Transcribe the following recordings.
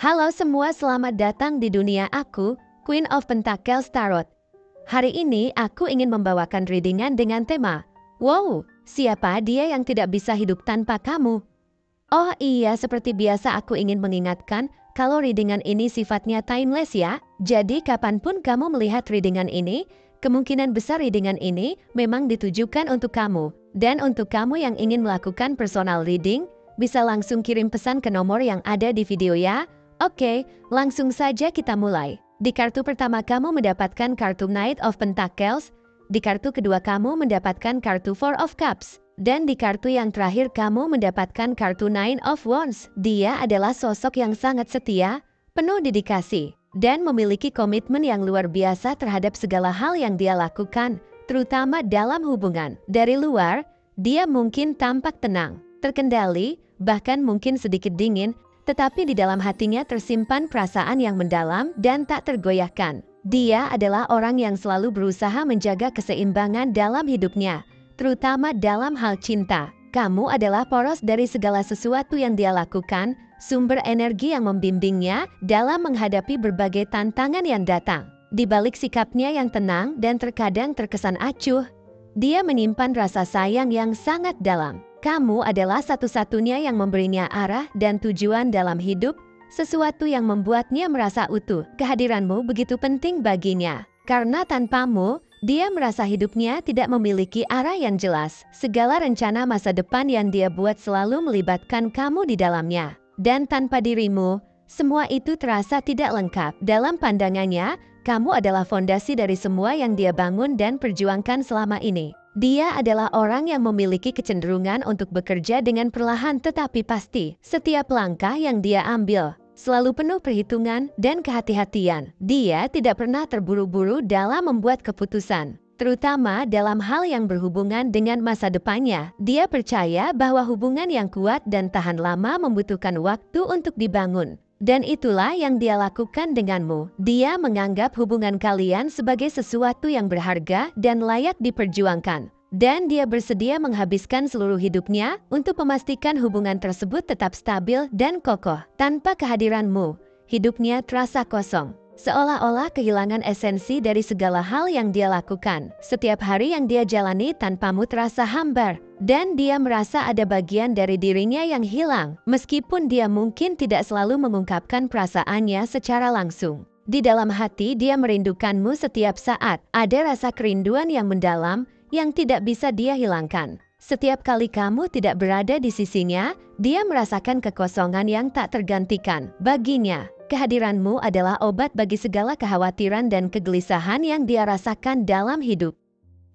Halo semua, selamat datang di dunia aku, Queen of Pentacles Tarot. Hari ini aku ingin membawakan readingan dengan tema, wow, siapa dia yang tidak bisa hidup tanpa kamu? Oh iya, seperti biasa aku ingin mengingatkan, kalau readingan ini sifatnya timeless ya. Jadi kapanpun kamu melihat readingan ini, kemungkinan besar readingan ini memang ditujukan untuk kamu. Dan untuk kamu yang ingin melakukan personal reading, bisa langsung kirim pesan ke nomor yang ada di video ya. Oke, langsung saja kita mulai. Di kartu pertama kamu mendapatkan kartu Knight of Pentacles, di kartu kedua kamu mendapatkan kartu Four of Cups, dan di kartu yang terakhir kamu mendapatkan kartu Nine of Wands. Dia adalah sosok yang sangat setia, penuh dedikasi, dan memiliki komitmen yang luar biasa terhadap segala hal yang dia lakukan, terutama dalam hubungan. Dari luar, dia mungkin tampak tenang, terkendali, bahkan mungkin sedikit dingin, tetapi di dalam hatinya tersimpan perasaan yang mendalam dan tak tergoyahkan. Dia adalah orang yang selalu berusaha menjaga keseimbangan dalam hidupnya, terutama dalam hal cinta. Kamu adalah poros dari segala sesuatu yang dia lakukan, sumber energi yang membimbingnya dalam menghadapi berbagai tantangan yang datang. Di balik sikapnya yang tenang dan terkadang terkesan acuh, dia menyimpan rasa sayang yang sangat dalam. Kamu adalah satu-satunya yang memberinya arah dan tujuan dalam hidup, sesuatu yang membuatnya merasa utuh. Kehadiranmu begitu penting baginya, karena tanpamu, dia merasa hidupnya tidak memiliki arah yang jelas. Segala rencana masa depan yang dia buat selalu melibatkan kamu di dalamnya. Dan tanpa dirimu, semua itu terasa tidak lengkap. Dalam pandangannya, kamu adalah fondasi dari semua yang dia bangun dan perjuangkan selama ini. Dia adalah orang yang memiliki kecenderungan untuk bekerja dengan perlahan tetapi pasti. Setiap langkah yang dia ambil selalu penuh perhitungan dan kehati-hatian. Dia tidak pernah terburu-buru dalam membuat keputusan, terutama dalam hal yang berhubungan dengan masa depannya. Dia percaya bahwa hubungan yang kuat dan tahan lama membutuhkan waktu untuk dibangun. Dan itulah yang dia lakukan denganmu. Dia menganggap hubungan kalian sebagai sesuatu yang berharga dan layak diperjuangkan. Dan dia bersedia menghabiskan seluruh hidupnya untuk memastikan hubungan tersebut tetap stabil dan kokoh. Tanpa kehadiranmu, hidupnya terasa kosong. Seolah-olah kehilangan esensi dari segala hal yang dia lakukan. Setiap hari yang dia jalani tanpamu terasa hambar. Dan dia merasa ada bagian dari dirinya yang hilang. Meskipun dia mungkin tidak selalu mengungkapkan perasaannya secara langsung. Di dalam hati dia merindukanmu setiap saat. Ada rasa kerinduan yang mendalam yang tidak bisa dia hilangkan. Setiap kali kamu tidak berada di sisinya, dia merasakan kekosongan yang tak tergantikan. Baginya, kehadiranmu adalah obat bagi segala kekhawatiran dan kegelisahan yang dia rasakan dalam hidup.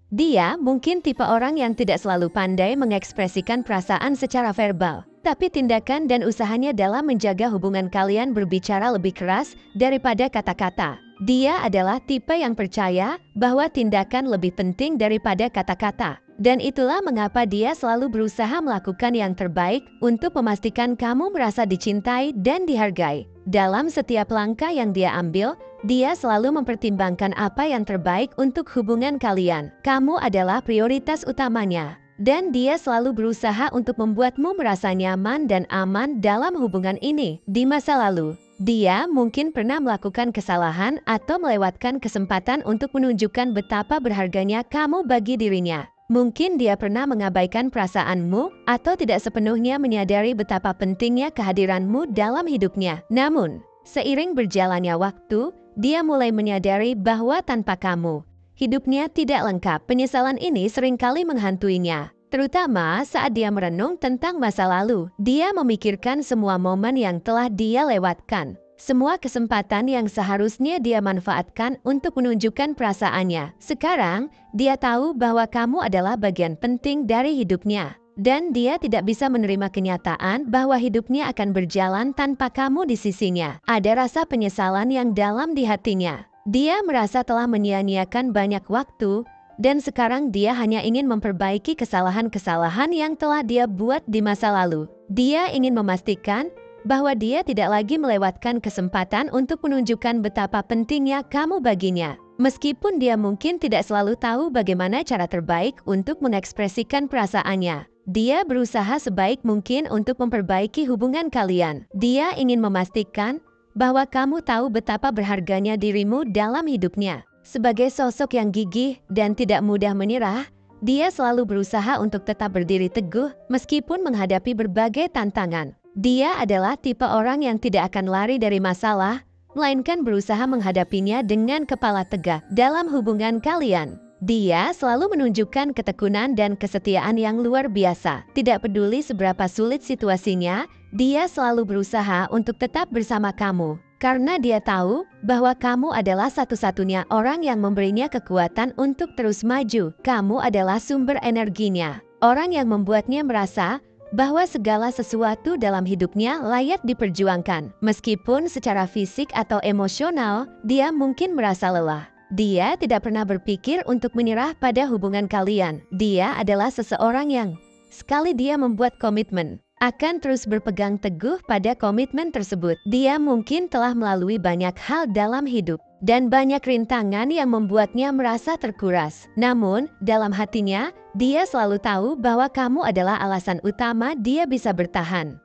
Dia mungkin tipe orang yang tidak selalu pandai mengekspresikan perasaan secara verbal, tapi tindakan dan usahanya dalam menjaga hubungan kalian berbicara lebih keras daripada kata-kata. Dia adalah tipe yang percaya bahwa tindakan lebih penting daripada kata-kata. Dan itulah mengapa dia selalu berusaha melakukan yang terbaik untuk memastikan kamu merasa dicintai dan dihargai. Dalam setiap langkah yang dia ambil, dia selalu mempertimbangkan apa yang terbaik untuk hubungan kalian. Kamu adalah prioritas utamanya. Dan dia selalu berusaha untuk membuatmu merasa nyaman dan aman dalam hubungan ini. Di masa lalu, dia mungkin pernah melakukan kesalahan atau melewatkan kesempatan untuk menunjukkan betapa berharganya kamu bagi dirinya. Mungkin dia pernah mengabaikan perasaanmu atau tidak sepenuhnya menyadari betapa pentingnya kehadiranmu dalam hidupnya. Namun, seiring berjalannya waktu, dia mulai menyadari bahwa tanpa kamu, hidupnya tidak lengkap. Penyesalan ini seringkali menghantuinya, terutama saat dia merenung tentang masa lalu. Dia memikirkan semua momen yang telah dia lewatkan. Semua kesempatan yang seharusnya dia manfaatkan untuk menunjukkan perasaannya. Sekarang, dia tahu bahwa kamu adalah bagian penting dari hidupnya. Dan dia tidak bisa menerima kenyataan bahwa hidupnya akan berjalan tanpa kamu di sisinya. Ada rasa penyesalan yang dalam di hatinya. Dia merasa telah menyia-nyiakan banyak waktu, dan sekarang dia hanya ingin memperbaiki kesalahan-kesalahan yang telah dia buat di masa lalu. Dia ingin memastikan bahwa dia tidak lagi melewatkan kesempatan untuk menunjukkan betapa pentingnya kamu baginya. Meskipun dia mungkin tidak selalu tahu bagaimana cara terbaik untuk mengekspresikan perasaannya, dia berusaha sebaik mungkin untuk memperbaiki hubungan kalian. Dia ingin memastikan bahwa kamu tahu betapa berharganya dirimu dalam hidupnya. Sebagai sosok yang gigih dan tidak mudah menyerah, dia selalu berusaha untuk tetap berdiri teguh meskipun menghadapi berbagai tantangan. Dia adalah tipe orang yang tidak akan lari dari masalah, melainkan berusaha menghadapinya dengan kepala tegak. Dalam hubungan kalian, dia selalu menunjukkan ketekunan dan kesetiaan yang luar biasa. Tidak peduli seberapa sulit situasinya, dia selalu berusaha untuk tetap bersama kamu. Karena dia tahu bahwa kamu adalah satu-satunya orang yang memberinya kekuatan untuk terus maju. Kamu adalah sumber energinya. Orang yang membuatnya merasa bahwa segala sesuatu dalam hidupnya layak diperjuangkan. Meskipun secara fisik atau emosional, dia mungkin merasa lelah. Dia tidak pernah berpikir untuk menyerah pada hubungan kalian. Dia adalah seseorang yang, sekali dia membuat komitmen, akan terus berpegang teguh pada komitmen tersebut. Dia mungkin telah melalui banyak hal dalam hidup dan banyak rintangan yang membuatnya merasa terkuras. Namun, dalam hatinya, dia selalu tahu bahwa kamu adalah alasan utama dia bisa bertahan.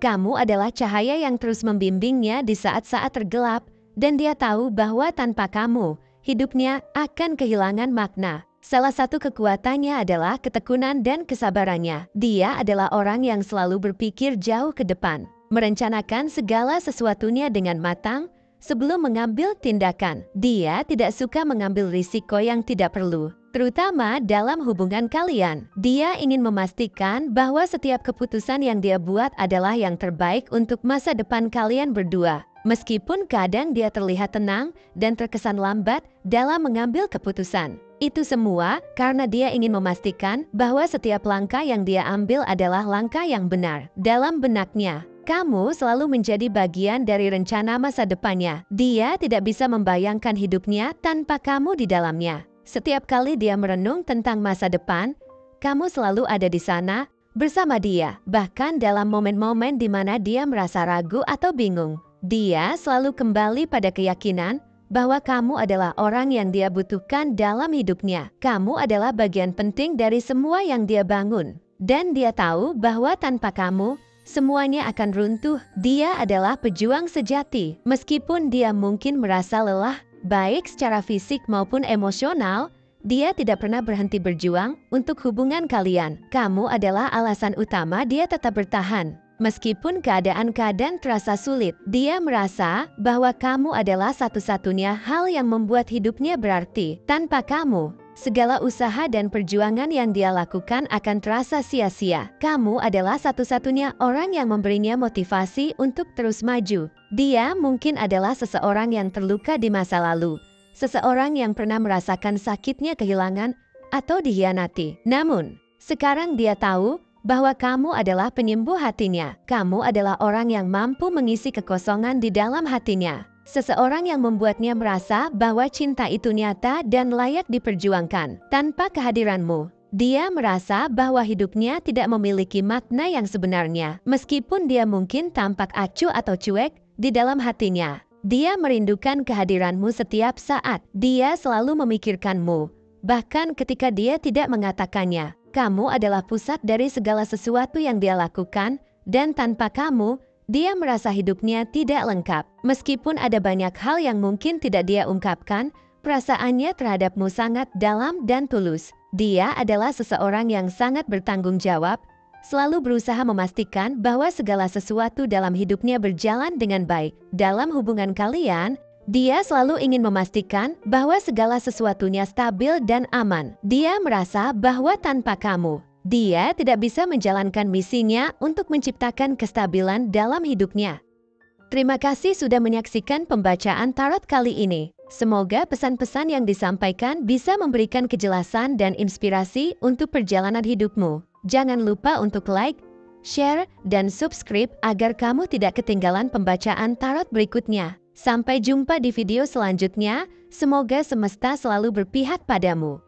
Kamu adalah cahaya yang terus membimbingnya di saat-saat tergelap, dan dia tahu bahwa tanpa kamu, hidupnya akan kehilangan makna. Salah satu kekuatannya adalah ketekunan dan kesabarannya. Dia adalah orang yang selalu berpikir jauh ke depan, merencanakan segala sesuatunya dengan matang sebelum mengambil tindakan. Dia tidak suka mengambil risiko yang tidak perlu, terutama dalam hubungan kalian. Dia ingin memastikan bahwa setiap keputusan yang dia buat adalah yang terbaik untuk masa depan kalian berdua. Meskipun kadang dia terlihat tenang dan terkesan lambat dalam mengambil keputusan. Itu semua karena dia ingin memastikan bahwa setiap langkah yang dia ambil adalah langkah yang benar. Dalam benaknya, kamu selalu menjadi bagian dari rencana masa depannya. Dia tidak bisa membayangkan hidupnya tanpa kamu di dalamnya. Setiap kali dia merenung tentang masa depan, kamu selalu ada di sana bersama dia. Bahkan dalam momen-momen di mana dia merasa ragu atau bingung, dia selalu kembali pada keyakinan bahwa kamu adalah orang yang dia butuhkan dalam hidupnya. Kamu adalah bagian penting dari semua yang dia bangun. Dan dia tahu bahwa tanpa kamu, semuanya akan runtuh. Dia adalah pejuang sejati. Meskipun dia mungkin merasa lelah, baik secara fisik maupun emosional, dia tidak pernah berhenti berjuang untuk hubungan kalian. Kamu adalah alasan utama dia tetap bertahan. Meskipun keadaan kadang terasa sulit, dia merasa bahwa kamu adalah satu-satunya hal yang membuat hidupnya berarti. Tanpa kamu, segala usaha dan perjuangan yang dia lakukan akan terasa sia-sia. Kamu adalah satu-satunya orang yang memberinya motivasi untuk terus maju. Dia mungkin adalah seseorang yang terluka di masa lalu, seseorang yang pernah merasakan sakitnya kehilangan atau dikhianati. Namun, sekarang dia tahu bahwa kamu adalah penyembuh hatinya. Kamu adalah orang yang mampu mengisi kekosongan di dalam hatinya. Seseorang yang membuatnya merasa bahwa cinta itu nyata dan layak diperjuangkan. Tanpa kehadiranmu, dia merasa bahwa hidupnya tidak memiliki makna yang sebenarnya. Meskipun dia mungkin tampak acuh atau cuek, di dalam hatinya, dia merindukan kehadiranmu setiap saat. Dia selalu memikirkanmu, bahkan ketika dia tidak mengatakannya. Kamu adalah pusat dari segala sesuatu yang dia lakukan, dan tanpa kamu, dia merasa hidupnya tidak lengkap. Meskipun ada banyak hal yang mungkin tidak dia ungkapkan, perasaannya terhadapmu sangat dalam dan tulus. Dia adalah seseorang yang sangat bertanggung jawab, selalu berusaha memastikan bahwa segala sesuatu dalam hidupnya berjalan dengan baik. Dalam hubungan kalian, dia selalu ingin memastikan bahwa segala sesuatunya stabil dan aman. Dia merasa bahwa tanpa kamu, dia tidak bisa menjalankan misinya untuk menciptakan kestabilan dalam hidupnya. Terima kasih sudah menyaksikan pembacaan tarot kali ini. Semoga pesan-pesan yang disampaikan bisa memberikan kejelasan dan inspirasi untuk perjalanan hidupmu. Jangan lupa untuk like, share, dan subscribe agar kamu tidak ketinggalan pembacaan tarot berikutnya. Sampai jumpa di video selanjutnya, semoga semesta selalu berpihak padamu.